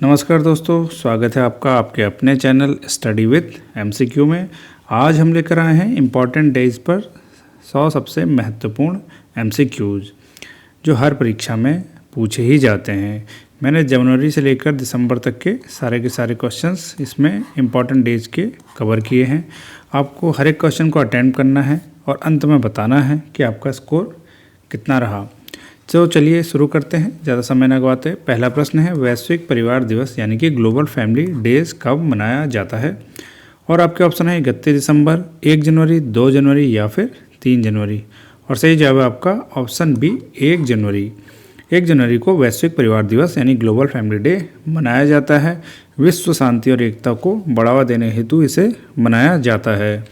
नमस्कार दोस्तों, स्वागत है आपका आपके अपने चैनल स्टडी विद एमसीक्यू में। आज हम लेकर आए हैं इम्पॉर्टेंट डेज पर 100 सबसे महत्वपूर्ण एमसीक्यूज जो हर परीक्षा में पूछे ही जाते हैं। मैंने जनवरी से लेकर दिसंबर तक के सारे क्वेश्चंस इसमें इम्पॉर्टेंट डेज के कवर किए हैं। आपको हर एक क्वेश्चन को अटेम्प्ट करना है और अंत में बताना है कि आपका स्कोर कितना रहा। तो चलिए शुरू करते हैं, ज़्यादा समय न गवाते। पहला प्रश्न है, वैश्विक परिवार दिवस यानी कि ग्लोबल फैमिली डेज कब मनाया जाता है? और आपके ऑप्शन है 31 दिसंबर, 1 जनवरी, 2 जनवरी या फिर 3 जनवरी। और सही जवाब है आपका ऑप्शन बी, 1 जनवरी। 1 जनवरी को वैश्विक परिवार दिवस यानी ग्लोबल फैमिली डे मनाया जाता है। विश्व शांति और एकता को बढ़ावा देने हेतु इसे मनाया जाता है।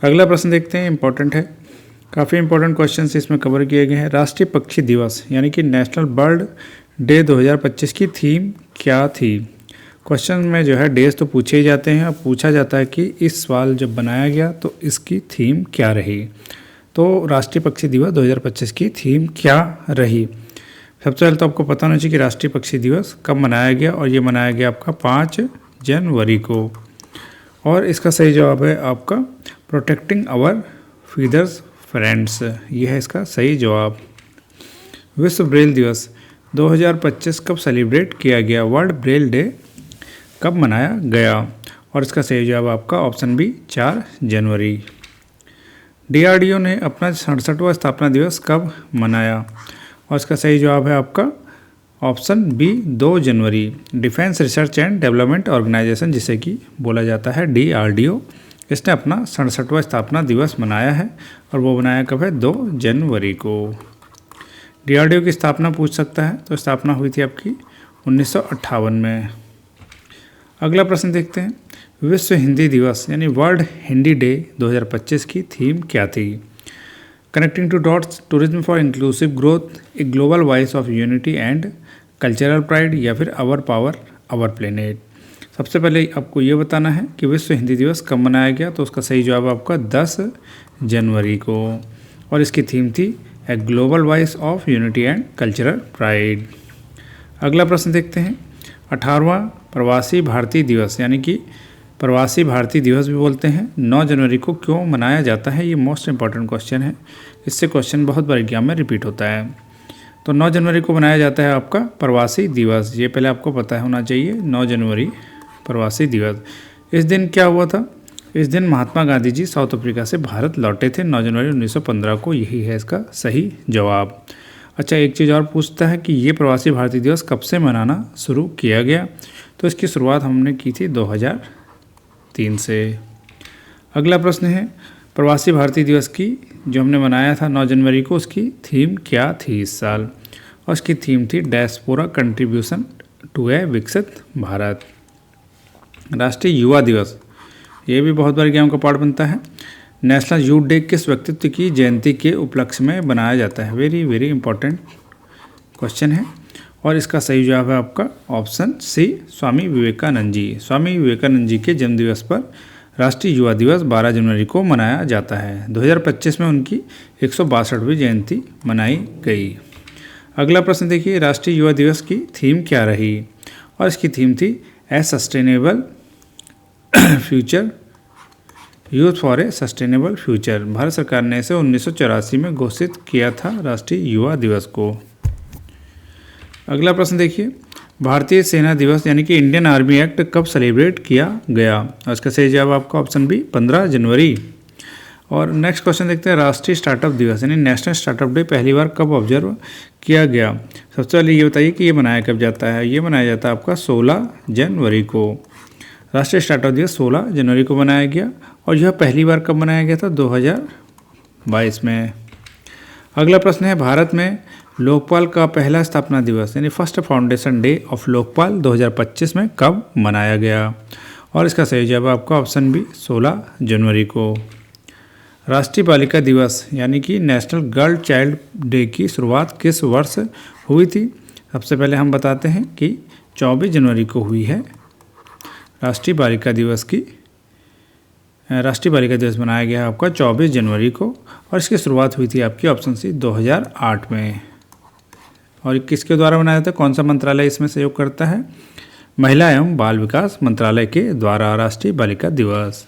अगला प्रश्न देखते हैं, इंपॉर्टेंट है, काफ़ी इंपॉर्टेंट क्वेश्चंस इसमें कवर किए गए हैं। राष्ट्रीय पक्षी दिवस यानी कि नेशनल बर्ड डे 2025 की थीम क्या थी? क्वेश्चन में जो है डेज तो पूछे ही जाते हैं, अब पूछा जाता है कि इस साल जब बनाया गया तो इसकी थीम क्या रही। तो राष्ट्रीय पक्षी दिवस 2025 की थीम क्या रही? सबसे पहले तो आपको पता होना चाहिए कि राष्ट्रीय पक्षी दिवस कब मनाया गया, और ये मनाया गया आपका 5 जनवरी को। और इसका सही जवाब है आपका प्रोटेक्टिंग आवर फीदर्स फ्रेंड्स, ये है इसका सही जवाब। विश्व ब्रेल दिवस 2025 कब सेलिब्रेट किया गया? वर्ल्ड ब्रेल डे कब मनाया गया? और इसका सही जवाब आपका ऑप्शन बी, 4 जनवरी। डीआरडीओ ने अपना 67वां स्थापना दिवस कब मनाया? और इसका सही जवाब है आपका ऑप्शन बी, 2 जनवरी। Defence research and development organisation, जिसे कि बोला जाता है डीआरडीओ, इसने अपना 67वां स्थापना दिवस मनाया है, और वो बनाया कब है? 2 जनवरी को। डीआरडीओ की स्थापना पूछ सकता है, तो स्थापना हुई थी आपकी 1958 में। अगला प्रश्न देखते हैं, विश्व हिंदी दिवस यानी वर्ल्ड हिंदी डे 2025 की थीम क्या थी? Connecting to dots, tourism for inclusive growth, A global voice of unity and cultural pride, या फिर आवर पावर आवर प्लेनेट। सबसे पहले आपको ये बताना है कि विश्व हिंदी दिवस कब मनाया गया, तो उसका सही जवाब आपका 10 जनवरी को, और इसकी थीम थी a global voice of unity and cultural pride. अगला प्रश्न देखते हैं, 18वां प्रवासी भारतीय दिवस यानी कि प्रवासी भारतीय दिवस भी बोलते हैं, 9 जनवरी को क्यों मनाया जाता है? ये मोस्ट इंपॉर्टेंट क्वेश्चन है, इससे क्वेश्चन बहुत बार एग्जाम में रिपीट होता है। तो 9 जनवरी को मनाया जाता है आपका प्रवासी दिवस, ये पहले आपको पता होना चाहिए। 9 जनवरी प्रवासी दिवस, इस दिन क्या हुआ था? इस दिन महात्मा गांधी जी साउथ अफ्रीका से भारत लौटे थे 9 जनवरी 1915 को, यही है इसका सही जवाब। अच्छा, एक चीज़ और पूछता है कि ये प्रवासी भारतीय दिवस कब से मनाना शुरू किया गया? तो इसकी शुरुआत हमने की थी 2003 से। अगला प्रश्न है, प्रवासी भारतीय दिवस की जो हमने मनाया था 9 जनवरी को, उसकी थीम क्या थी इस साल? और उसकी थीम थी डायस्पोरा कंट्रीब्यूशन टू ए विकसित भारत। राष्ट्रीय युवा दिवस, ये भी बहुत बार एग्जाम का पार्ट बनता है। नेशनल यूथ डे किस व्यक्तित्व की जयंती के उपलक्ष्य में बनाया जाता है? वेरी वेरी इंपॉर्टेंट क्वेश्चन है, और इसका सही जवाब है आपका ऑप्शन सी, स्वामी विवेकानंद जी। स्वामी विवेकानंद जी के जन्मदिवस पर राष्ट्रीय युवा दिवस 12 जनवरी को मनाया जाता है। 2025 में उनकी 162वीं जयंती मनाई गई। अगला प्रश्न देखिए, राष्ट्रीय युवा दिवस की थीम क्या रही? और इसकी थीम थी ए sustainable future, youth for a sustainable future. Bharat सरकार ने इसे 1984 में घोषित किया था राष्ट्रीय युवा दिवस को। अगला प्रश्न देखिए, भारतीय सेना दिवस यानी कि इंडियन आर्मी एक्ट कब सेलिब्रेट किया गया? और इसका सही जवाब आपका ऑप्शन बी, 15 जनवरी। और नेक्स्ट क्वेश्चन देखते हैं, राष्ट्रीय स्टार्टअप दिवस यानी नेशनल स्टार्टअप डे पहली बार कब ऑब्जर्व किया गया? सबसे पहले ये बताइए कि ये मनाया कब जाता है? ये मनाया जाता है आपका 16 जनवरी को। राष्ट्रीय स्टार्टअप दिवस 16 जनवरी को मनाया गया, और यह पहली बार कब मनाया गया था? 2022 में। अगला प्रश्न है, भारत में लोकपाल का पहला स्थापना दिवस यानी first foundation day of Lokpal 2025 में कब मनाया गया? और इसका सही जवाब आपका ऑप्शन बी, 16 जनवरी को। राष्ट्रीय बालिका दिवस यानी कि नेशनल गर्ल चाइल्ड डे की शुरुआत किस वर्ष हुई थी? सबसे पहले हम बताते हैं कि 24 जनवरी को हुई है राष्ट्रीय बालिका दिवस की। राष्ट्रीय बालिका दिवस मनाया गया आपका 24 जनवरी को, और इसकी शुरुआत हुई थी आपकी ऑप्शन सी 2008 में। और किसके द्वारा बनाया जाता है? कौन सा मंत्रालय इसमें सहयोग करता है? महिला एवं बाल विकास मंत्रालय के द्वारा राष्ट्रीय बालिका दिवस।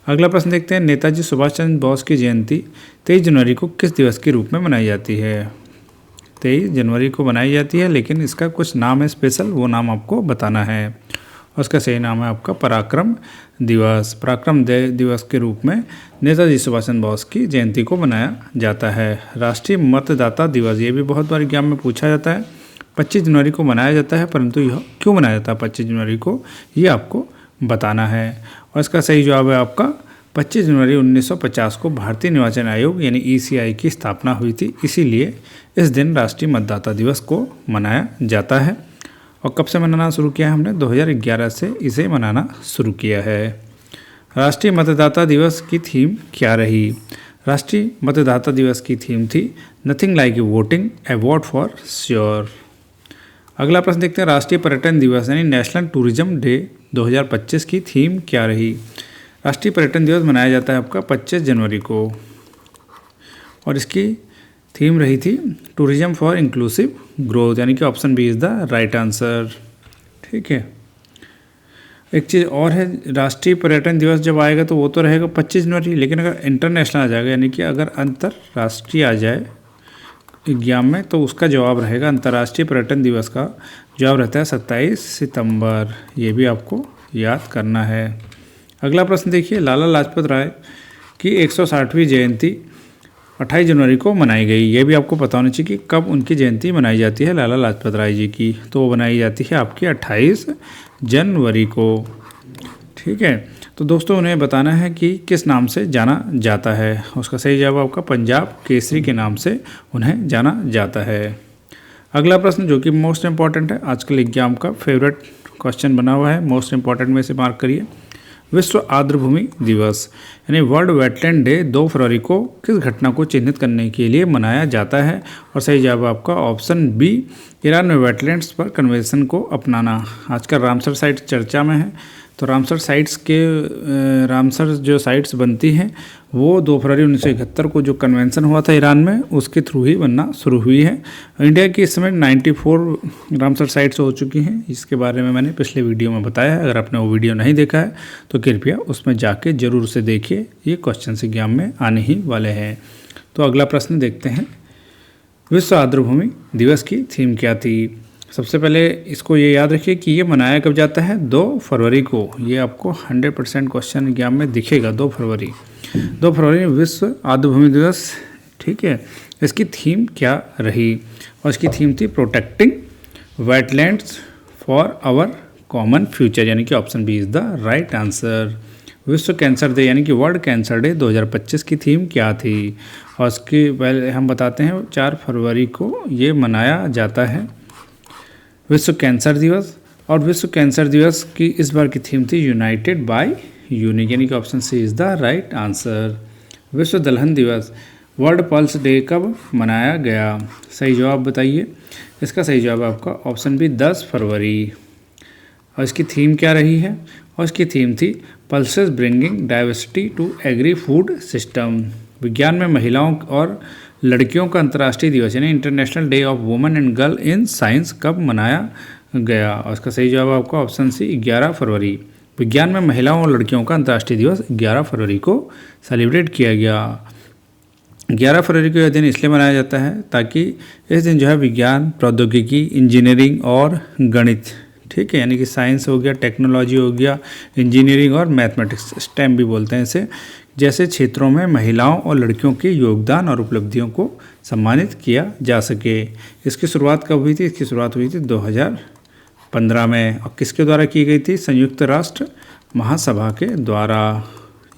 अगला प्रश्न देखते हैं, नेताजी सुभाष चंद्र बोस की जयंती 23 जनवरी को किस दिवस के रूप में मनाई जाती है? 23 जनवरी को मनाई जाती है, लेकिन इसका कुछ नाम है स्पेशल, वो नाम आपको बताना है। और उसका सही नाम है आपका पराक्रम दिवस। पराक्रम दिवस के रूप में नेताजी सुभाष चंद्र बोस की जयंती को मनाया जाता है। राष्ट्रीय मतदाता दिवस, ये भी बहुत बार एग्जाम में पूछा जाता है। 25 जनवरी को मनाया जाता है, परंतु यह क्यों मनाया जाता है 25 जनवरी को, ये आपको बताना है। और इसका सही जवाब है आपका 25 जनवरी 1950 को भारतीय निर्वाचन आयोग यानी ECI की स्थापना हुई थी, इसीलिए इस दिन राष्ट्रीय मतदाता दिवस को मनाया जाता है। और कब से मनाना शुरू किया है हमने? 2011 से इसे मनाना शुरू किया है। राष्ट्रीय मतदाता दिवस की थीम क्या रही? राष्ट्रीय मतदाता दिवस की थीम थी nothing like a voting, A vote for sure. अगला प्रश्न देखते हैं, राष्ट्रीय पर्यटन दिवस यानी नेशनल टूरिज्म डे 2025 की थीम क्या रही? राष्ट्रीय पर्यटन दिवस मनाया जाता है आपका 25 जनवरी को, और इसकी थीम रही थी टूरिज्म फॉर इंक्लूसिव ग्रोथ, यानी कि option B is the right answer. ठीक है, एक चीज़ और है, राष्ट्रीय पर्यटन दिवस जब आएगा तो वो तो रहेगा 25 जनवरी, लेकिन अगर इंटरनेशनल आ जाएगा यानी कि अगर अंतर्राष्ट्रीय आ जाए एग्जाम में तो उसका जवाब रहेगा, अंतर्राष्ट्रीय पर्यटन दिवस का जवाब रहता है 27 सितंबर। ये भी आपको याद करना है। अगला प्रश्न देखिए, लाला लाजपत राय की 160वीं जयंती 28 जनवरी को मनाई गई। ये भी आपको पता होना चाहिए कि कब उनकी जयंती मनाई जाती है लाला लाजपत राय जी की, तो वो बनाई जाती है आपकी 28 जनवरी को। ठीक है, तो दोस्तों उन्हें बताना है कि किस नाम से जाना जाता है। उसका सही जवाब आपका पंजाब केसरी के नाम से उन्हें जाना जाता है। अगला प्रश्न जो कि मोस्ट इंपॉर्टेंट है, आजकल एग्जाम का फेवरेट क्वेश्चन बना हुआ है, मोस्ट इंपॉर्टेंट में से मार्क करिए। विश्व आर्द्रभूमि दिवस यानी वर्ल्ड वेटलैंड डे 2 फरवरी को किस घटना को चिन्हित करने के लिए मनाया जाता है? और सही जवाब आपका ऑप्शन बी, ईरान में वेटलैंड्स पर कन्वेंशन को अपनाना। आजकल रामसर साइट चर्चा में है, तो रामसर जो साइट्स बनती हैं वो 2 फरवरी 1971 को जो कन्वेंशन हुआ था ईरान में, उसके थ्रू ही बनना शुरू हुई है। इंडिया की इस समय 94 रामसर साइट्स हो चुकी हैं, इसके बारे में मैंने पिछले वीडियो में बताया है। अगर आपने वो वीडियो नहीं देखा है तो कृपया उसमें जाके ज़रूर से देखिए, ये क्वेश्चन एग्जाम में आने ही वाले हैं। तो अगला प्रश्न देखते हैं, विश्व आर्द्रभूमि दिवस की थीम क्या थी? सबसे पहले इसको ये याद रखिए कि ये मनाया कब जाता है? 2 फरवरी को। ये आपको 100% क्वेश्चन एग्जाम में दिखेगा, 2 फरवरी। 2 फरवरी विश्व आर्द्रभूमि दिवस। ठीक है, इसकी थीम क्या रही? और इसकी थीम थी protecting wetlands for our common future, यानी कि option B is the right answer. विश्व कैंसर डे यानी कि वर्ल्ड कैंसर डे 2025 की थीम क्या थी? और इसके पहले हम बताते हैं 4 फरवरी को ये मनाया जाता है विश्व कैंसर दिवस। और विश्व कैंसर दिवस की इस बार की थीम थी यूनाइटेड बाय यूनिक, यानी कि option C is the right answer. विश्व दलहन दिवस वर्ल्ड पल्स डे कब मनाया गया? सही जवाब बताइए। इसका सही जवाब आपका ऑप्शन बी 10 फरवरी। और इसकी थीम क्या रही है? और इसकी थीम थी pulses bringing diversity to agri food system. विज्ञान में महिलाओं और लड़कियों का अंतर्राष्ट्रीय दिवस यानी international day of women and girl in science कब मनाया गया? और इसका सही जवाब आपका ऑप्शन सी 11 फरवरी। विज्ञान में महिलाओं और लड़कियों का अंतर्राष्ट्रीय दिवस 11 फरवरी को सेलिब्रेट किया गया। 11 फरवरी को यह दिन इसलिए मनाया जाता है ताकि इस दिन जो है विज्ञान, प्रौद्योगिकी, इंजीनियरिंग और गणित, ठीक है, यानी कि साइंस हो गया, टेक्नोलॉजी हो गया, इंजीनियरिंग और मैथमेटिक्स, स्टेम भी बोलते हैं इसे, जैसे क्षेत्रों में महिलाओं और लड़कियों के योगदान और उपलब्धियों को सम्मानित किया जा सके। इसकी शुरुआत कब हुई थी? इसकी शुरुआत हुई थी 2015 में। और किसके द्वारा की गई थी? संयुक्त राष्ट्र महासभा के द्वारा।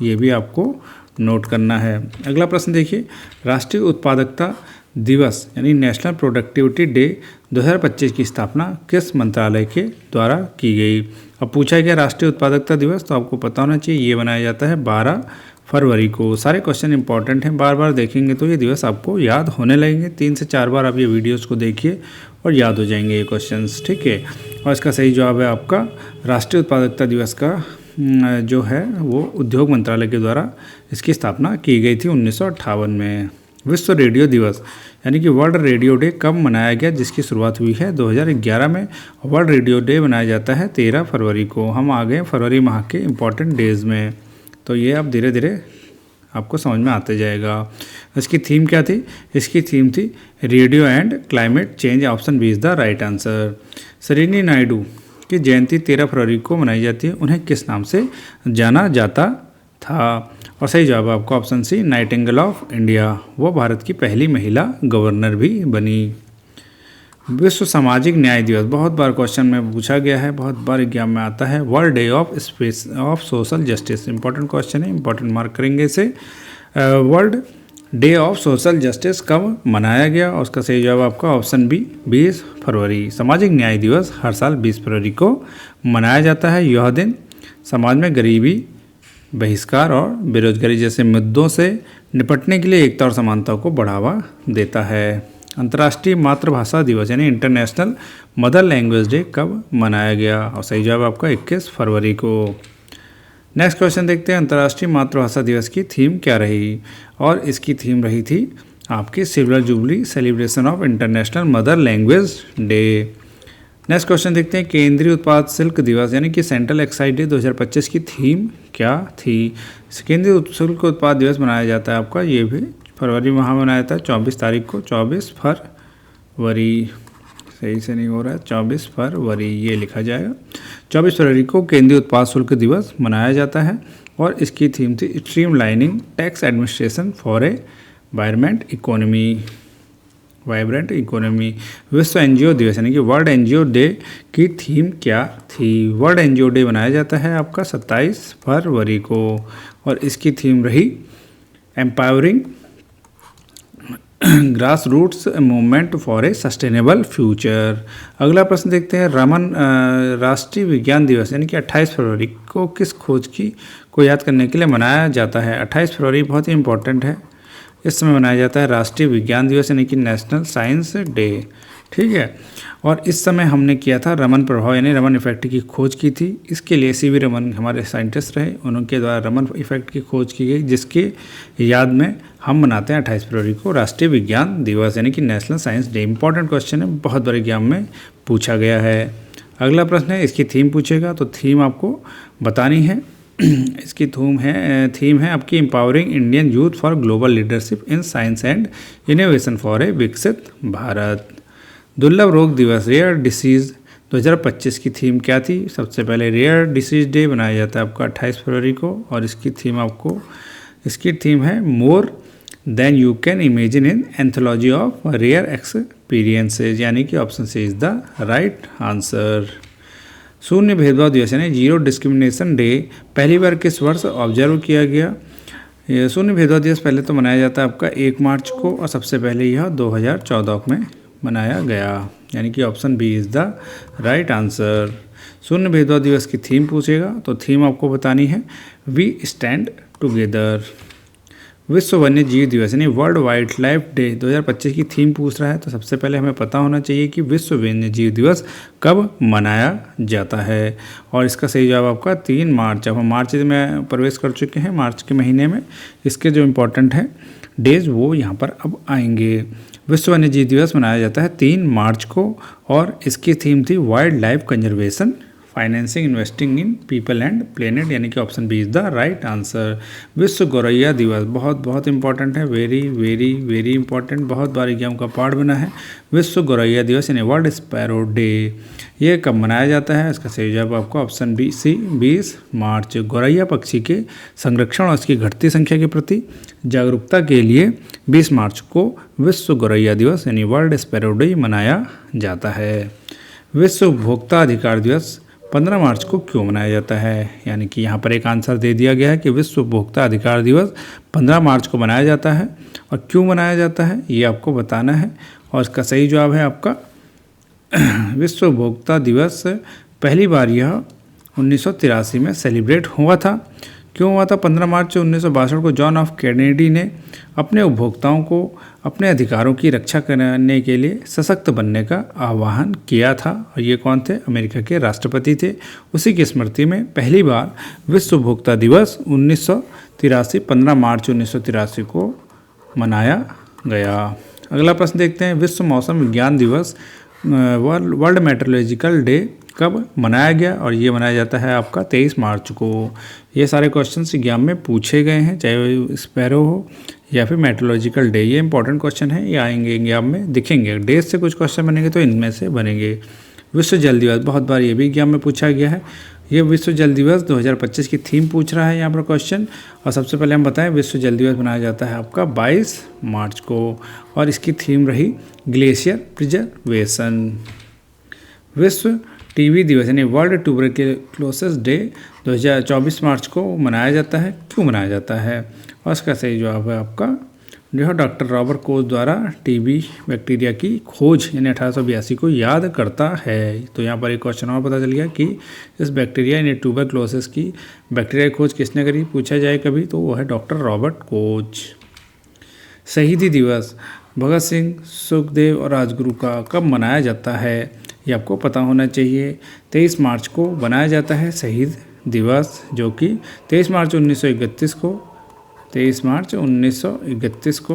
ये भी आपको नोट करना है। अगला प्रश्न देखिए, राष्ट्रीय उत्पादकता दिवस यानी नेशनल प्रोडक्टिविटी डे 2025 की स्थापना किस मंत्रालय के द्वारा की गई? अब पूछा गया राष्ट्रीय उत्पादकता दिवस, तो आपको पता होना चाहिए ये मनाया जाता है 12 फरवरी को। सारे क्वेश्चन इंपॉर्टेंट हैं, बार बार देखेंगे तो ये दिवस आपको याद होने लगेंगे। 3 से 4 बार आप ये वीडियोस को देखिए और याद हो जाएंगे ये क्वेश्चंस, ठीक है। और इसका सही जवाब है आपका राष्ट्रीय उत्पादकता दिवस का जो है वो उद्योग मंत्रालय के द्वारा इसकी स्थापना की गई थी 1958 में। विश्व रेडियो दिवस यानी कि वर्ल्ड रेडियो डे कब मनाया गया, जिसकी शुरुआत हुई है 2011 में। वर्ल्ड रेडियो डे मनाया जाता है 13 फरवरी को। हम आ गए फरवरी माह के इम्पॉर्टेंट डेज़ में, तो ये अब धीरे धीरे आपको समझ में आते जाएगा। इसकी थीम क्या थी? इसकी थीम थी radio and climate change. Option B is the right answer. Sarojini Naidu की जयंती 13 फरवरी को मनाई जाती है। उन्हें किस नाम से जाना जाता था? और सही जवाब आपका option C, nightingale of India. वो भारत की पहली महिला गवर्नर भी बनी। विश्व सामाजिक न्याय दिवस बहुत बार क्वेश्चन में पूछा गया है, बहुत बार एग्जाम में आता है। World day of social justice, important question है, इंपॉर्टेंट मार्क करेंगे इसे। World day of social justice कब मनाया गया? और उसका सही जवाब आपका ऑप्शन बी, 20 फरवरी। सामाजिक न्याय दिवस हर साल 20 फरवरी को मनाया जाता है। यह दिन समाज में गरीबी, बहिष्कार और बेरोजगारी जैसे मुद्दों से निपटने के लिए एकता और समानता को बढ़ावा देता है। अंतर्राष्ट्रीय मातृभाषा दिवस यानी इंटरनेशनल मदर लैंग्वेज डे कब मनाया गया? और सही जवाब आपका 21 फरवरी को। नेक्स्ट क्वेश्चन देखते हैं, अंतर्राष्ट्रीय मातृभाषा दिवस की थीम क्या रही? और इसकी थीम रही थी आपकी silver jubilee celebration of international mother language day. Next question देखते हैं, केंद्रीय उत्पाद शुल्क दिवस यानी कि सेंट्रल एक्साइज डे 2025 की थीम क्या थी? केंद्रीय शुल्क उत्पाद दिवस मनाया जाता है आपका, ये भी फरवरी माह में मनाया जाता है 24 तारीख को, 24 फरवरी। सही से नहीं हो रहा है, 24 फरवरी ये लिखा जाएगा। 24 फरवरी को केंद्रीय उत्पाद शुल्क दिवस मनाया जाता है और इसकी थीम थी streamlining tax administration for a vibrant economy. विश्व एनजीओ दिवस यानी कि वर्ल्ड एनजीओ डे की थीम क्या थी? वर्ल्ड एनजीओ डे मनाया जाता है आपका 27 फरवरी को और इसकी थीम रही empowering grass roots movement for a sustainable future. अगला प्रश्न देखते हैं, राष्ट्रीय विज्ञान दिवस यानी कि 28 फरवरी को किस खोज को याद करने के लिए मनाया जाता है? 28 फरवरी बहुत ही इंपॉर्टेंट है, इस समय मनाया जाता है राष्ट्रीय विज्ञान दिवस यानी कि नेशनल साइंस डे। ठीक है, और इस समय हमने किया था रमन प्रभाव यानी रमन इफेक्ट की खोज की थी। इसके लिए सीवी रमन हमारे साइंटिस्ट रहे, उनके द्वारा रमन इफेक्ट की खोज की गई, जिसके याद में हम मनाते हैं 28 फरवरी को राष्ट्रीय विज्ञान दिवस यानी कि national science day. Important question है, बहुत बड़े एग्जाम में पूछा गया है। अगला प्रश्न है, इसकी थीम पूछेगा तो थीम आपको बतानी है। इसकी थीम है आपकी empowering Indian youth for global leadership in science and innovation for a विकसित भारत। दुर्लभ रोग दिवस रेयर डिसीज़ 2025 की थीम क्या थी? सबसे पहले रेयर डिसीज डे मनाया जाता है आपका 28 फरवरी को और इसकी थीम है more than you can imagine in anthology of rare experiences यानी कि option C is the right answer. शून्य भेदभाव दिवस यानी जीरो डिस्क्रिमिनेशन डे पहली बार किस वर्ष ऑब्जर्व किया गया? यह शून्य भेदभाव दिवस पहले तो मनाया जाता है आपका 1 मार्च को और सबसे पहले यह 2014 में मनाया गया यानी कि option B is the right answer. शून्य भेदभाव दिवस की थीम पूछेगा तो थीम आपको बतानी है वी स्टैंड टुगेदर। विश्व वन्य जीव दिवस यानी वर्ल्ड वाइल्ड लाइफ डे 2025 की थीम पूछ रहा है तो सबसे पहले हमें पता होना चाहिए कि विश्व वन्य जीव दिवस कब मनाया जाता है और इसका सही जवाब आपका 3 मार्च। अब हम मार्च में प्रवेश कर चुके हैं, मार्च के महीने में इसके जो इम्पोर्टेंट हैं डेज वो यहाँ पर अब आएंगे। विश्व वन्य जीव दिवस मनाया जाता है 3 मार्च को और इसकी थीम थी wild life conservation financing investing in people and planet यानी कि option B is the right answer. विश्व गौरैया दिवस बहुत इंपॉर्टेंट है, वेरी वेरी वेरी इंपॉर्टेंट, बहुत बार एग्जाम का पार्ट बना है। विश्व गौरैया दिवस यानी वर्ल्ड स्पैरो डे ये कब मनाया जाता है? इसका सही जवाब आपको ऑप्शन बी सी 20 मार्च। गौरैया पक्षी के संरक्षण और इसकी घटती संख्या के प्रति जागरूकता के लिए 20 मार्च को विश्व गौरैया दिवस यानी वर्ल्ड स्पैरो डे मनाया जाता है। विश्व उपभोक्ता अधिकार दिवस 15 मार्च को क्यों मनाया जाता है? यानी कि यहाँ पर एक आंसर दे दिया गया है कि विश्व उपभोक्ता अधिकार दिवस 15 मार्च को मनाया जाता है और क्यों मनाया जाता है ये आपको बताना है और इसका सही जवाब है आपका विश्व उपभोक्ता दिवस पहली बार यह 1983 में सेलिब्रेट हुआ था। क्यों हुआ था? 15 मार्च 1962 को जॉन एफ कैनेडी ने अपने उपभोक्ताओं को अपने अधिकारों की रक्षा करने के लिए सशक्त बनने का आह्वान किया था और ये कौन थे? अमेरिका के राष्ट्रपति थे। उसी की स्मृति में पहली बार विश्व उपभोक्ता दिवस 15 मार्च 1983 को मनाया गया। अगला प्रश्न देखते हैं, विश्व मौसम विज्ञान दिवस वर्ल्ड मेट्रोलॉजिकल डे कब मनाया गया, और ये मनाया जाता है आपका 23 मार्च को। ये सारे क्वेश्चंस एग्जाम में पूछे गए हैं, चाहे वो स्पैरो हो या फिर मेट्रोलॉजिकल डे। ये इंपॉर्टेंट क्वेश्चन है, ये आएंगे एग्जाम में, दिखेंगे डेज से कुछ क्वेश्चन बनेंगे तो इनमें से बनेंगे। विश्व जल दिवस, बहुत बार ये भी एग्जाम में पूछा गया है। ये विश्व जल दिवस 2025 की थीम पूछ रहा है यहाँ पर क्वेश्चन। और सबसे पहले हम बताएं, विश्व जल दिवस मनाया जाता है आपका 22 मार्च को, और इसकी थीम रही ग्लेशियर प्रिजर्वेशन। विश्व टीबी दिवस यानी वर्ल्ड ट्यूबरक्लोसिस डे 2024 मार्च को मनाया जाता है। क्यों मनाया जाता है, और इसका सही जवाब है आपका जो डॉक्टर रॉबर्ट कोच द्वारा टीबी बैक्टीरिया की खोज यानी 1882 को याद करता है। तो यहाँ पर एक क्वेश्चन और पता चल गया कि इस बैक्टीरिया यानी ट्यूबरक्लोसिस की बैक्टीरिया की खोज किसने करी, पूछा जाए कभी तो वो है डॉक्टर रॉबर्ट कोच। शहीदी दिवस भगत सिंह, सुखदेव और राजगुरु का कब मनाया जाता है, ये आपको पता होना चाहिए। 23 मार्च को मनाया जाता है शहीद दिवस, जो कि 23 मार्च 1931 को 23 मार्च 1931 को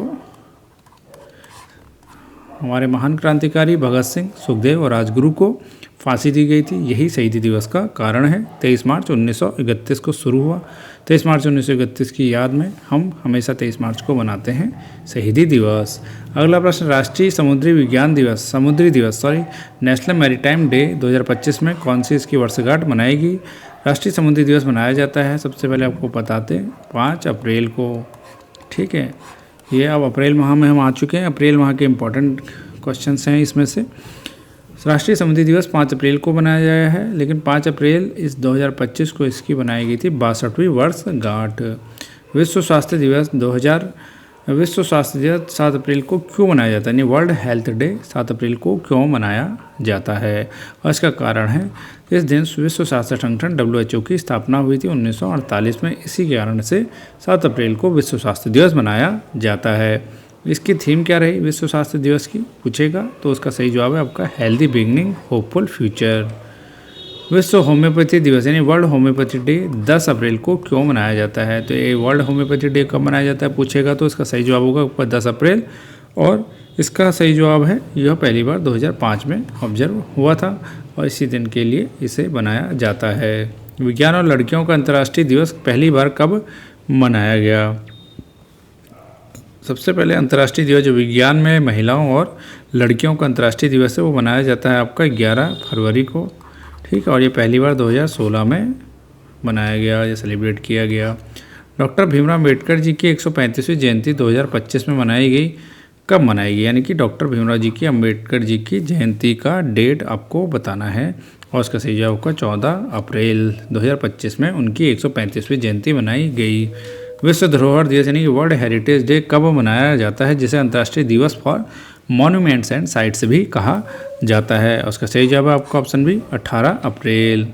हमारे महान क्रांतिकारी भगत सिंह, सुखदेव और राजगुरु को फांसी दी गई थी। यही शहीदी दिवस का कारण है। 23 मार्च 1931 को शुरू हुआ। 23 मार्च 1931 की याद में हम हमेशा 23 मार्च को मनाते हैं शहीदी दिवस। अगला प्रश्न, राष्ट्रीय समुद्री विज्ञान दिवस नेशनल मैरीटाइम डे 2025 में कौन सी इसकी वर्षगांठ मनाएगी। राष्ट्रीय समुद्री दिवस मनाया जाता है, सबसे पहले आपको बताते हैं 5 अप्रैल को। ठीक है, ये अब अप्रैल माह में हम आ चुके हैं। अप्रैल माह के इम्पोर्टेंट क्वेश्चंस हैं इसमें से। राष्ट्रीय समुद्री दिवस 5 अप्रैल को बनाया गया है, लेकिन 5 अप्रैल इस 2025 को इसकी बनाई गई थी 62वीं वर्षगांठ। विश्व स्वास्थ्य दिवस 7 अप्रैल को क्यों मनाया जाता है, यानी वर्ल्ड हेल्थ डे 7 अप्रैल को क्यों मनाया जाता है, और इसका कारण है इस दिन विश्व स्वास्थ्य संगठन WHO की स्थापना हुई थी 1948 में। इसी के कारण से 7 अप्रैल को विश्व स्वास्थ्य दिवस मनाया जाता है। इसकी थीम क्या रही विश्व स्वास्थ्य दिवस की, पूछेगा तो उसका सही जवाब है आपका हेल्दी बिगनिंग होपफुल फ्यूचर। विश्व होम्योपैथी दिवस यानी वर्ल्ड होम्योपैथी डे 10 अप्रैल को क्यों मनाया जाता है, तो ये वर्ल्ड होम्योपैथी डे कब मनाया जाता है पूछेगा तो इसका सही जवाब होगा ऊपर 10 अप्रैल, और इसका सही जवाब है यह पहली बार 2005 में ऑब्जर्व हुआ था, और इसी दिन के लिए इसे बनाया जाता है। विज्ञान और लड़कियों का अंतर्राष्ट्रीय दिवस पहली बार कब मनाया गया। सबसे पहले अंतर्राष्ट्रीय दिवस जो विज्ञान में महिलाओं और लड़कियों का अंतर्राष्ट्रीय दिवस है वो मनाया जाता है आपका 11 फरवरी को। ठीक है, और ये पहली बार 2016 में मनाया गया या सेलिब्रेट किया गया। डॉक्टर भीमराव अम्बेडकर जी की 135वीं जयंती 2025 में मनाई गई। कब मनाई गई, यानी कि डॉक्टर भीमराव जी की अम्बेडकर जी की जयंती का डेट आपको बताना है, और उसका सही जवाब होगा 14 अप्रैल 2025 में उनकी 135वीं जयंती मनाई गई। विश्व धरोहर दिवस यानी कि वर्ल्ड हेरिटेज डे कब मनाया जाता है, जिसे अंतर्राष्ट्रीय दिवस फॉर मॉन्यूमेंट्स एंड साइट्स भी कहा जाता है, उसका सही जवाब है आपका ऑप्शन बी 18 अप्रैल।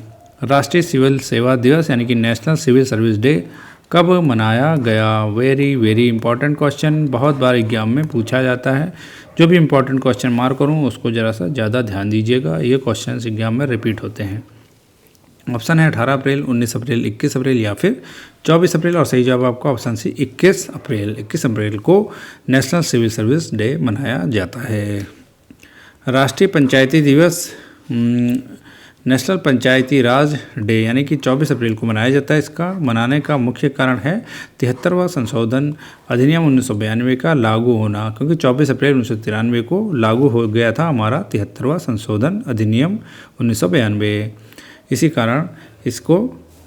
राष्ट्रीय सिविल सेवा दिवस यानी कि नेशनल सिविल सर्विस डे कब मनाया गया। वेरी वेरी इंपॉर्टेंट क्वेश्चन, बहुत बार एग्जाम में पूछा जाता है। जो भी इंपॉर्टेंट क्वेश्चन मार्क करूँ उसको ज़रा सा ज़्यादा ध्यान दीजिएगा, ये क्वेश्चन एग्जाम में रिपीट होते हैं। ऑप्शन है 18 अप्रैल, 19 अप्रैल, 21 अप्रैल या फिर 24 अप्रैल, और सही जवाब आपका ऑप्शन सी 21 अप्रैल। 21 अप्रैल को नेशनल सिविल सर्विस डे मनाया जाता है। राष्ट्रीय पंचायती दिवस नेशनल पंचायती राज डे यानी कि 24 अप्रैल को मनाया जाता है। इसका मनाने का मुख्य कारण है 73वां संशोधन अधिनियम 1992 का लागू होना, क्योंकि 24 अप्रैल 1993 को लागू हो गया था हमारा 73वां संशोधन अधिनियम 1992, इसी कारण इसको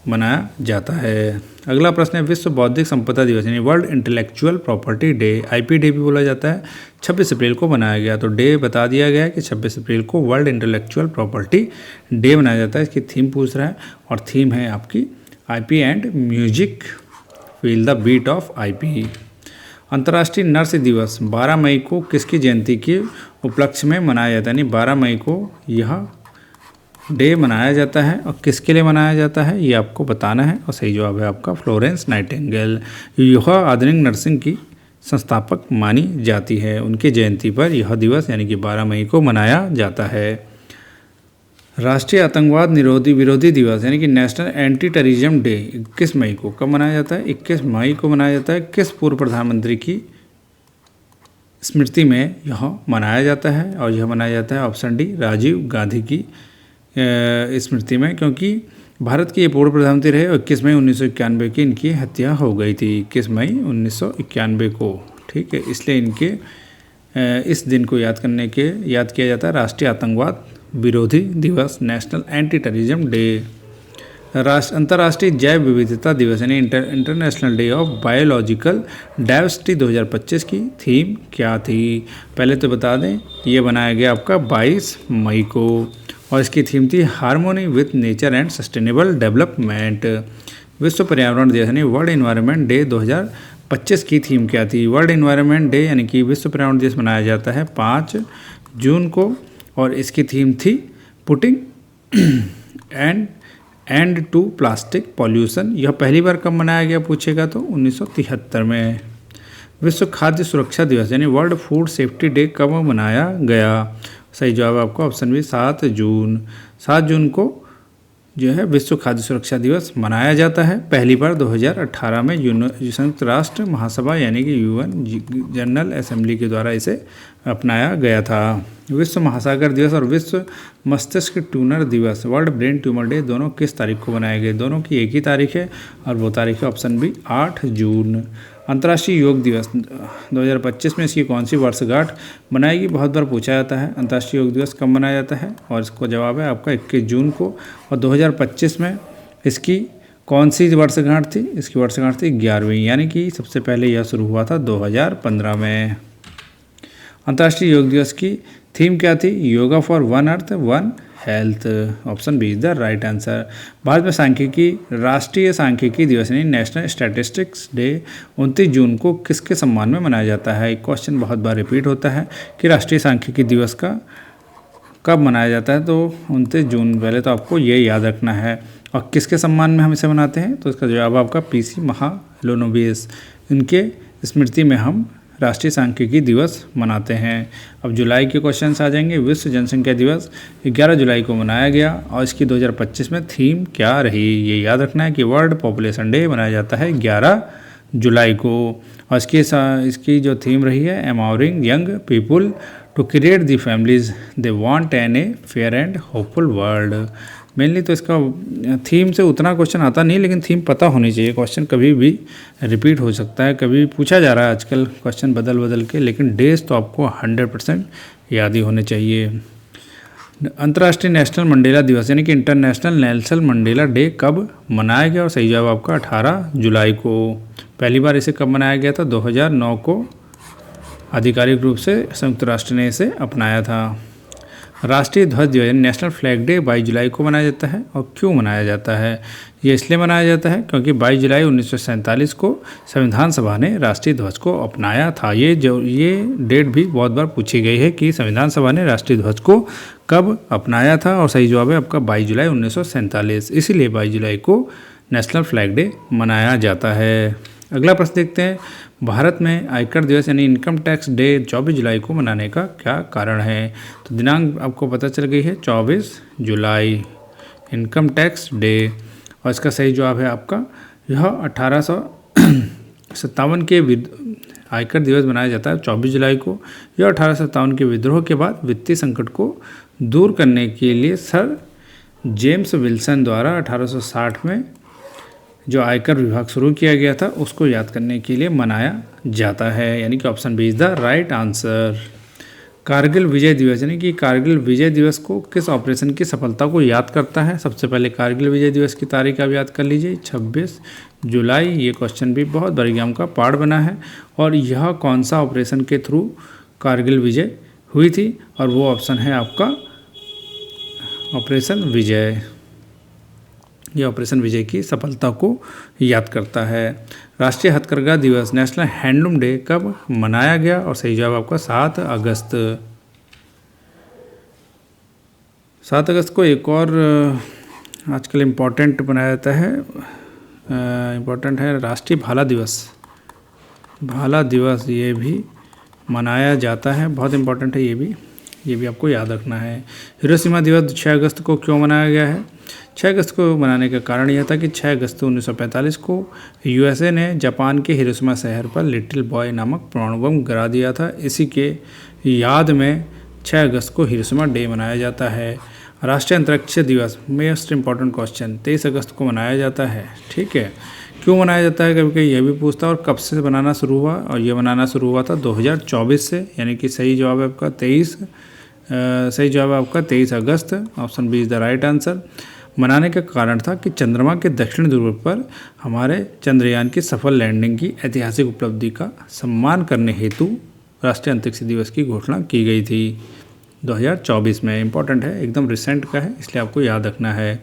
मनाया जाता है। अगला प्रश्न है विश्व बौद्धिक संपदा दिवस यानी world intellectual property day, IP day भी बोला जाता है, 26 अप्रैल को मनाया गया। तो डे बता दिया गया है कि 26 अप्रैल को वर्ल्ड इंटेलेक्चुअल प्रॉपर्टी डे मनाया जाता है। इसकी थीम पूछ रहा है, और थीम है आपकी IP and music feel the beat of IP। अंतर्राष्ट्रीय नर्स दिवस 12 मई को किसकी जयंती के उपलक्ष्य में मनाया जाता है, यानी 12 मई को यह डे मनाया जाता है, और किसके लिए मनाया जाता है ये आपको बताना है, और सही जवाब है आपका फ्लोरेंस नाइटिंगेल। यह आधुनिक नर्सिंग की संस्थापक मानी जाती है, उनकी जयंती पर यह दिवस यानी कि 12 मई को मनाया जाता है। राष्ट्रीय आतंकवाद विरोधी दिवस यानी कि नेशनल एंटी टेररिज्म डे 21 मई को कब मनाया जाता है, 21 मई को मनाया जाता है। किस पूर्व प्रधानमंत्री की स्मृति में यह मनाया जाता है, और यह मनाया जाता है ऑप्शन डी राजीव गांधी की स्मृति में, क्योंकि भारत के ये पूर्व प्रधानमंत्री रहे और 21 मई 1991 की इनकी हत्या हो गई थी, 21 मई 1991 को। ठीक है, इसलिए इनके इस दिन को याद किया जाता है राष्ट्रीय आतंकवाद विरोधी दिवस, नेशनल एंटी टेररिज्म डे। अंतर्राष्ट्रीय जैव विविधता दिवस यानी international day of biological diversity 2025 की थीम क्या थी? पहले तो बता दें, ये बनाया गया आपका 22 मई को, और इसकी थीम थी harmony with nature and sustainable development. विश्व पर्यावरण दिवस यानी वर्ल्ड इन्वायरमेंट डे 2025 की थीम क्या थी? वर्ल्ड इन्वायरमेंट डे यानी कि विश्व पर्यावरण दिवस मनाया जाता है 5 जून को, और इसकी थीम थी putting end to plastic pollution. यह पहली बार कब मनाया गया पूछेगा तो 1973 में। विश्व खाद्य सुरक्षा दिवस यानी वर्ल्ड फूड सेफ्टी डे कब मनाया गया? सही जवाब आपको ऑप्शन बी 7 जून। 7 जून को जो है विश्व खाद्य सुरक्षा दिवस मनाया जाता है। पहली बार 2018 में संयुक्त राष्ट्र महासभा यानी कि यूएन जनरल असेंबली के द्वारा इसे अपनाया गया था। विश्व महासागर दिवस और विश्व मस्तिष्क ट्यूनर दिवस, वर्ल्ड ब्रेन ट्यूमर डे, दोनों किस तारीख को बनाए गए? दोनों की एक ही तारीख है, और वो तारीख है ऑप्शन बी 8 जून। अंतर्राष्ट्रीय योग दिवस 2025 में इसकी कौन सी वर्षगांठ मनाएगी? बहुत बार पूछा जाता है अंतर्राष्ट्रीय योग दिवस कब मनाया जाता है, और इसको जवाब है आपका 21 जून को। और 2025 में इसकी कौन सी वर्षगांठ थी? इसकी वर्षगांठ थी 11वीं, यानी कि सबसे पहले यह शुरू हुआ था 2015 में। अंतर्राष्ट्रीय योग दिवस की थीम क्या थी? Yoga for one earth one health, option B is the right answer. Bharat में सांख्यिकी राष्ट्रीय सांख्यिकी दिवस यानी नेशनल स्टैटिस्टिक्स डे 29 जून को किसके सम्मान में मनाया जाता है? एक क्वेश्चन बहुत बार रिपीट होता है कि राष्ट्रीय सांख्यिकी दिवस का कब मनाया जाता है, तो 29 जून। पहले तो आपको ये याद रखना है। और किसके सम्मान में हम इसे मनाते हैं? तो इसका जवाब आपका पीसी महालनोबिस, इनके स्मृति में हम राष्ट्रीय सांख्यिकी दिवस मनाते हैं। अब जुलाई के क्वेश्चंस आ जाएंगे। विश्व जनसंख्या दिवस 11 जुलाई को मनाया गया, और इसकी 2025 में थीम क्या रही? ये याद रखना है कि वर्ल्ड पॉपुलेशन डे मनाया जाता है 11 जुलाई को, और इसकी जो थीम रही है empowering young people to create the families they want and a fair and hopeful world. Mainly तो इसका थीम से उतना क्वेश्चन आता नहीं, लेकिन थीम पता होनी चाहिए। क्वेश्चन कभी भी रिपीट हो सकता है, कभी पूछा जा रहा है आजकल क्वेश्चन बदल के, लेकिन डेज तो आपको 100% याद ही होने चाहिए। अंतर्राष्ट्रीय नेशनल मंडेला दिवस यानी कि इंटरनेशनल नेल्सन मंडेला डे कब मनाया गया? और सही जवाब आपका 18 जुलाई को। पहली बार इसे कब मनाया गया था? 2009 को आधिकारिक रूप से संयुक्त राष्ट्र ने इसे अपनाया था। राष्ट्रीय ध्वज दिवस यानी नेशनल फ्लैग डे 22 जुलाई को मनाया जाता है, और क्यों मनाया जाता है? ये इसलिए मनाया जाता है क्योंकि 22 जुलाई 1947 को संविधान सभा ने राष्ट्रीय ध्वज को अपनाया था। ये डेट भी बहुत बार पूछी गई है कि संविधान सभा ने राष्ट्रीय ध्वज को कब अपनाया था, और सही जवाब है आपका 22 जुलाई 1947। इसीलिए 22 जुलाई को नेशनल फ्लैग डे मनाया जाता है। अगला प्रश्न देखते हैं। भारत में आयकर दिवस यानी इनकम टैक्स डे 24 जुलाई को मनाने का क्या कारण है? तो दिनांक आपको पता चल गई है 24 जुलाई इनकम टैक्स डे, और इसका सही जवाब है आपका यह 1857 के आयकर दिवस मनाया जाता है 24 जुलाई को। यह 1857 के विद्रोह के बाद वित्तीय संकट को दूर करने के लिए सर जेम्स विल्सन द्वारा 1860 में जो आयकर विभाग शुरू किया गया था उसको याद करने के लिए मनाया जाता है, यानी कि option B is the right answer. Kargil Vijay Diwas यानी कि कारगिल विजय दिवस को किस ऑपरेशन की सफलता को याद करता है? सबसे पहले कारगिल विजय दिवस की तारीख आप याद कर लीजिए 26 जुलाई। ये क्वेश्चन भी बहुत बड़े एग्जाम का पार्ट बना है, और यह कौन सा ऑपरेशन के थ्रू कारगिल विजय हुई थी? और वो ऑप्शन है आपका ऑपरेशन विजय। यह ऑपरेशन विजय की सफलता को याद करता है। राष्ट्रीय हथकरघा दिवस नेशनल हैंडलूम डे कब मनाया गया? और सही जवाब आपका 7 अगस्त। 7 अगस्त को एक और आजकल इम्पोर्टेंट बनाया जाता है, इम्पोर्टेंट है राष्ट्रीय भाला दिवस। भाला दिवस ये भी मनाया जाता है, बहुत इम्पोर्टेंट है ये भी आपको याद रखना है। हिरोशिमा दिवस 6 अगस्त को क्यों मनाया गया है? 6 अगस्त को मनाने का कारण यह था कि 6 अगस्त 1945 को यूएसए ने जापान के हिरोशिमा शहर पर लिटिल बॉय नामक परमाणु बम गिरा दिया था। इसी के याद में 6 अगस्त को हिरोशिमा डे मनाया जाता है। राष्ट्रीय अंतरिक्ष दिवस, मोस्ट इम्पॉर्टेंट क्वेश्चन, 23 अगस्त को मनाया जाता है। ठीक है, क्यों मनाया जाता है, कभी कभी यह भी पूछता है, और कब से बनाना शुरू हुआ, और ये बनाना शुरू हुआ था 2024 से, यानी कि सही जवाब है आपका 23 अगस्त। Option B is the right answer. मनाने का कारण था कि चंद्रमा के दक्षिण ध्रुव पर हमारे चंद्रयान की सफल लैंडिंग की ऐतिहासिक उपलब्धि का सम्मान करने हेतु राष्ट्रीय अंतरिक्ष दिवस की घोषणा की गई थी 2024 में। इम्पॉर्टेंट है, एकदम रिसेंट का है, इसलिए आपको याद रखना है।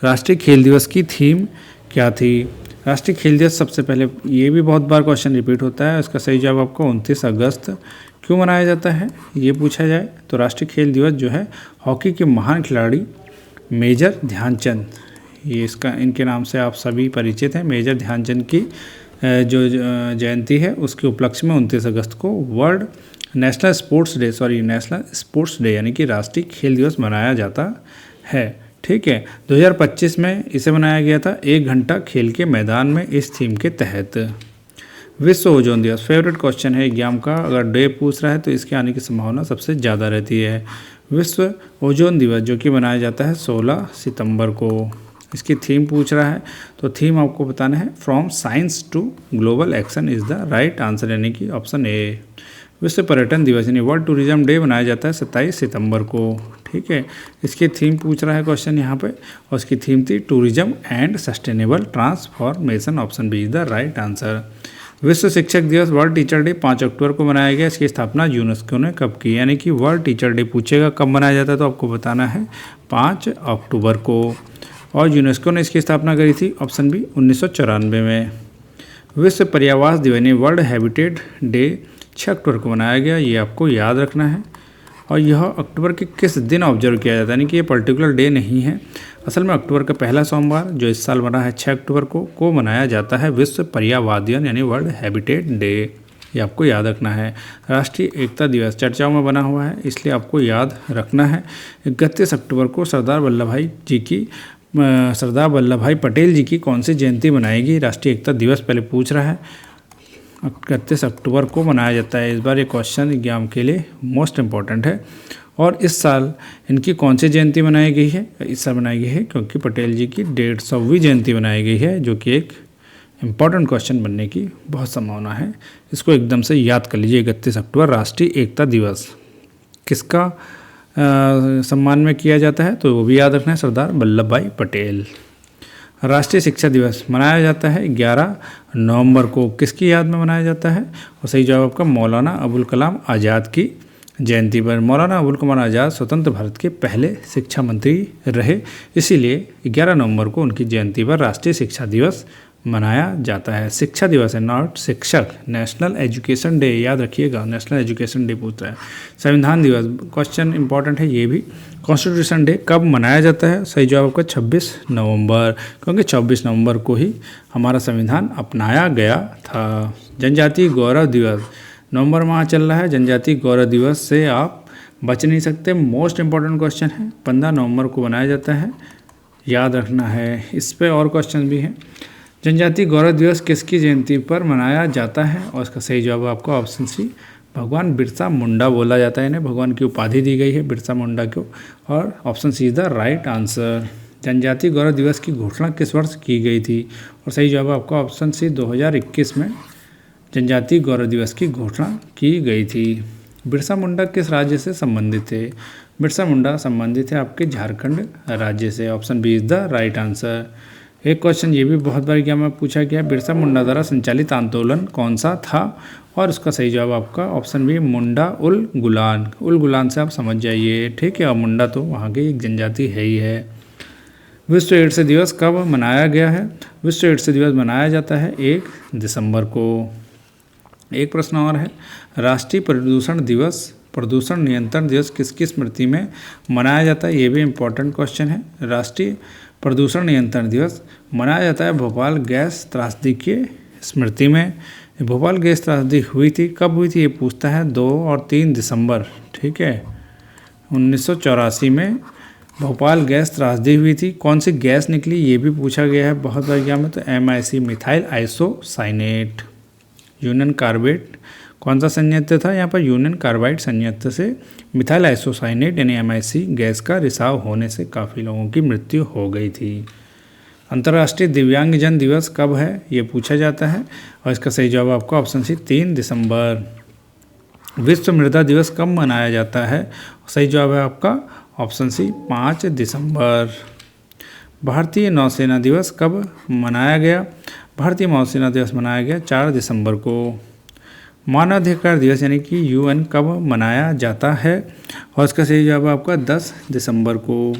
राष्ट्रीय खेल दिवस की थीम क्या थी? राष्ट्रीय खेल दिवस, सबसे पहले ये भी बहुत बार क्वेश्चन रिपीट होता है, इसका सही जवाब आपको 29 अगस्त। क्यों मनाया जाता है ये पूछा जाए तो राष्ट्रीय खेल दिवस जो है हॉकी के महान खिलाड़ी मेजर ध्यानचंद, ये इनके नाम से आप सभी परिचित हैं। मेजर ध्यानचंद की जो जयंती है उसके उपलक्ष्य में 29 अगस्त को नेशनल स्पोर्ट्स डे यानी कि राष्ट्रीय खेल दिवस मनाया जाता है। ठीक है, 2025 में इसे मनाया गया था 1 घंटा खेल के मैदान में इस थीम के तहत। विश्व ओजोन दिवस, फेवरेट क्वेश्चन है एग्जाम का, अगर डे पूछ रहा है तो इसके आने की संभावना सबसे ज़्यादा रहती है। विश्व ओजोन दिवस जो कि मनाया जाता है 16 सितंबर को। इसकी थीम पूछ रहा है तो थीम आपको बताना है from science to global action is the right answer, यानी कि ऑप्शन ए। विश्व पर्यटन दिवस यानी वर्ल्ड टूरिज्म डे मनाया जाता है 27 सितंबर को। ठीक है, इसकी थीम पूछ रहा है क्वेश्चन यहाँ पे, और इसकी थीम थी tourism and sustainable transformation, option B is the right answer. विश्व शिक्षक दिवस वर्ल्ड टीचर डे 5 अक्टूबर को मनाया गया। इसकी स्थापना यूनेस्को ने कब की? यानी कि वर्ल्ड टीचर डे पूछेगा कब मनाया जाता है तो आपको बताना है 5 अक्टूबर को, और यूनेस्को ने इसकी स्थापना करी थी, ऑप्शन बी 1994 में। विश्व पर्यावरण दिवस यानी वर्ल्ड हैबिटेट डे 6 अक्टूबर को मनाया गया, ये आपको याद रखना है। और यह अक्टूबर के किस दिन ऑब्जर्व किया जाता है, यानी कि ये पर्टिकुलर डे नहीं है, असल में अक्टूबर का पहला सोमवार जो इस साल बना है 6 अक्टूबर को मनाया जाता है विश्व पर्यावरण दिवस यानी वर्ल्ड हैबिटेट डे, ये आपको याद रखना है। राष्ट्रीय एकता दिवस चर्चाओं में बना हुआ है, इसलिए आपको याद रखना है 31 अक्टूबर को सरदार वल्लभ भाई पटेल जी की कौन सी जयंती मनाएगी? राष्ट्रीय एकता दिवस पहले पूछ रहा है, 31 अक्टूबर को मनाया जाता है। इस बार ये क्वेश्चन एग्जाम के लिए मोस्ट इम्पॉर्टेंट है। और इस साल इनकी कौन सी जयंती मनाई गई है? इस साल बनाई गई है क्योंकि पटेल जी की 150वीं जयंती मनाई गई है, जो कि एक इम्पॉर्टेंट क्वेश्चन बनने की बहुत संभावना है। इसको एकदम से याद कर लीजिए, 31 अक्टूबर राष्ट्रीय एकता दिवस किसका सम्मान में किया जाता है तो वो भी याद रखना है, सरदार वल्लभ भाई पटेल। राष्ट्रीय शिक्षा दिवस मनाया जाता है 11 नवंबर को, किसकी याद में मनाया जाता है? और सही जवाब आपका मौलाना अबुल कलाम आज़ाद की जयंती पर। मौलाना अबुल कलाम आज़ाद स्वतंत्र भारत के पहले शिक्षा मंत्री रहे, इसीलिए 11 नवंबर को उनकी जयंती पर राष्ट्रीय शिक्षा दिवस मनाया जाता है। शिक्षा दिवस है, नॉट शिक्षक। नेशनल एजुकेशन डे याद रखिएगा, नेशनल एजुकेशन डे पूछता है। संविधान दिवस क्वेश्चन इंपॉर्टेंट है ये भी। कॉन्स्टिट्यूशन डे कब मनाया जाता है? सही जवाब आपका 26 नवंबर, क्योंकि 24 नवंबर को ही हमारा संविधान अपनाया गया था। जनजातीय गौरव दिवस नवंबर माह चल रहा है, जनजातीय गौरव दिवस से आप बच नहीं सकते, मोस्ट इम्पॉर्टेंट क्वेश्चन है। 15 नवंबर को मनाया जाता है, याद रखना है। इस पर और क्वेश्चन भी हैं। जनजातीय गौरव दिवस किसकी जयंती पर मनाया जाता है? और इसका सही जवाब आपको ऑप्शन सी भगवान बिरसा मुंडा बोला जाता है, इन्हें भगवान की उपाधि दी गई है बिरसा मुंडा को, और option C is the right answer. जनजातीय गौरव दिवस की घोषणा किस वर्ष की गई थी? और सही जवाब आपका ऑप्शन सी 2021 में जनजातीय गौरव दिवस की घोषणा की गई थी। बिरसा मुंडा किस राज्य से संबंधित थे? बिरसा मुंडा संबंधित है आपके झारखंड राज्य से, option B is the right answer. एक क्वेश्चन ये भी बहुत बार एग्जाम में पूछा गया, बिरसा मुंडा द्वारा संचालित आंदोलन कौन सा था? और उसका सही जवाब आपका ऑप्शन बी मुंडा उल गुलान। उल गुलान से आप समझ जाइए, ठीक है। और मुंडा तो वहाँ की एक जनजाति है ही है। विश्व एड्स दिवस कब मनाया गया है? विश्व एड्स दिवस मनाया जाता है 1 दिसंबर को। एक प्रश्न और है, राष्ट्रीय प्रदूषण नियंत्रण दिवस किसकी स्मृति में मनाया जाता है? ये भी इम्पोर्टेंट क्वेश्चन है। राष्ट्रीय प्रदूषण नियंत्रण दिवस मनाया जाता है भोपाल गैस त्रासदी की स्मृति में। भोपाल गैस त्रासदी हुई थी, कब हुई थी ये पूछता है, 2 और 3 दिसंबर, ठीक है, 1984 में भोपाल गैस त्रासदी हुई थी, कौन सी गैस निकली ये भी पूछा गया है बहुत बार एग्जाम में, तो MIC methyl isocyanate. Union carbide कौन सा संयंत्र था, यहाँ पर यूनियन कार्बाइड संयंत्र से मिथाइल आइसोसाइनेट यानी MIC गैस का रिसाव होने से काफ़ी लोगों की मृत्यु हो गई थी। अंतर्राष्ट्रीय दिव्यांगजन दिवस कब है ये पूछा जाता है, और इसका सही जवाब आपका ऑप्शन सी 3 दिसंबर। विश्व मृदा दिवस कब मनाया जाता है, सही जवाब है आपका ऑप्शन सी 5 दिसंबर। भारतीय नौसेना दिवस कब मनाया गया, भारतीय नौसेना दिवस मनाया गया 4 दिसंबर को। मानवाधिकार दिवस यानी कि UN कब मनाया जाता है, और इसका सही जवाब आपका 10 दिसंबर को।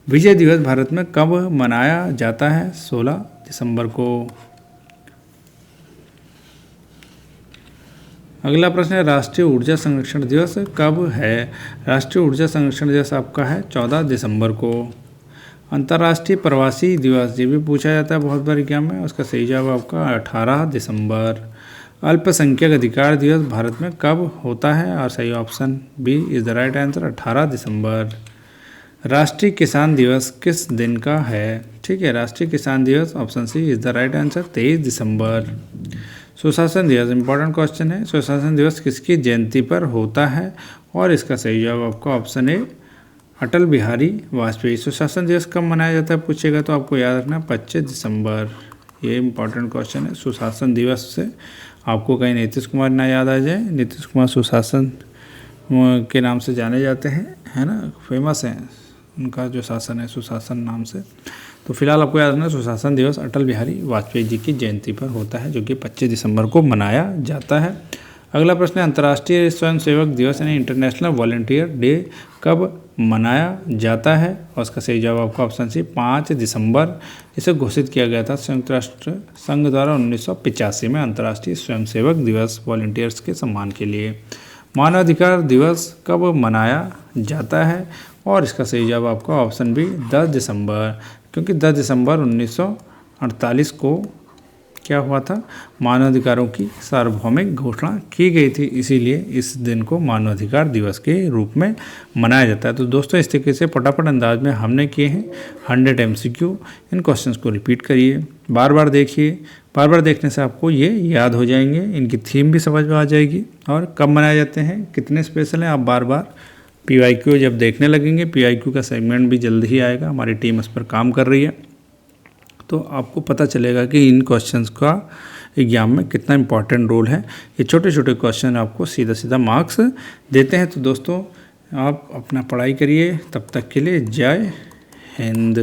विजय दिवस भारत में कब मनाया जाता है, 16 दिसंबर को। अगला प्रश्न है राष्ट्रीय ऊर्जा संरक्षण दिवस कब है, राष्ट्रीय ऊर्जा संरक्षण दिवस आपका है 14 दिसंबर को। अंतर्राष्ट्रीय प्रवासी दिवस ये भी पूछा जाता है बहुत बार एग्जाम में, उसका सही जवाब आपका 18 दिसंबर। अल्पसंख्यक अधिकार दिवस भारत में कब होता है, और सही option B is the right answer 18 दिसंबर। राष्ट्रीय किसान दिवस किस दिन का है, ठीक है, राष्ट्रीय किसान दिवस option C is the right answer 23 दिसंबर। सुशासन दिवस इंपॉर्टेंट क्वेश्चन है, सुशासन दिवस किसकी जयंती पर होता है, और इसका सही जवाब आपका ऑप्शन ए अटल बिहारी वाजपेयी। सुशासन दिवस कब मनाया जाता है पूछेगा तो आपको याद रखना 25 दिसंबर, ये इंपॉर्टेंट क्वेश्चन है। सुशासन दिवस से आपको कहीं नीतीश कुमार ना याद आ जाए, नीतीश कुमार सुशासन के नाम से जाने जाते हैं, है ना, फेमस हैं उनका जो शासन है सुशासन नाम से। तो फिलहाल आपको याद रखना सुशासन दिवस अटल बिहारी वाजपेयी जी की जयंती पर होता है, जो कि 25 दिसंबर को मनाया जाता है। अगला प्रश्न है अंतर्राष्ट्रीय स्वयंसेवक दिवस यानी इंटरनेशनल वॉलंटियर डे कब मनाया जाता है, और उसका सही जवाब आपका ऑप्शन सी 5 दिसंबर। इसे घोषित किया गया था संयुक्त राष्ट्र संघ द्वारा 1985 में अंतर्राष्ट्रीय स्वयंसेवक दिवस वॉलंटियर्स के सम्मान के लिए। मानवाधिकार दिवस कब मनाया जाता है, और इसका सही जवाब आपका ऑप्शन बी 10 दिसंबर, क्योंकि 10 दिसंबर 1948 को क्या हुआ था, मानवाधिकारों की सार्वभौमिक घोषणा की गई थी, इसीलिए इस दिन को मानवाधिकार दिवस के रूप में मनाया जाता है। तो दोस्तों इस तरीके से फटाफट अंदाज में हमने किए हैं 100 MCQ। इन क्वेश्चंस को रिपीट करिए, बार बार देखिए, बार बार देखने से आपको ये याद हो जाएंगे, इनकी थीम भी समझ में आ जाएगी, और कब मनाए जाते हैं, कितने स्पेशल हैं, आप बार बार PYQ जब देखने लगेंगे, PYQ का सेगमेंट भी जल्द ही आएगा, हमारी टीम इस पर काम कर रही है, तो आपको पता चलेगा कि इन क्वेश्चंस का एग्जाम में कितना इम्पोर्टेंट रोल है। ये छोटे छोटे क्वेश्चन आपको सीधा सीधा मार्क्स देते हैं। तो दोस्तों आप अपना पढ़ाई करिए, तब तक के लिए जय हिंद।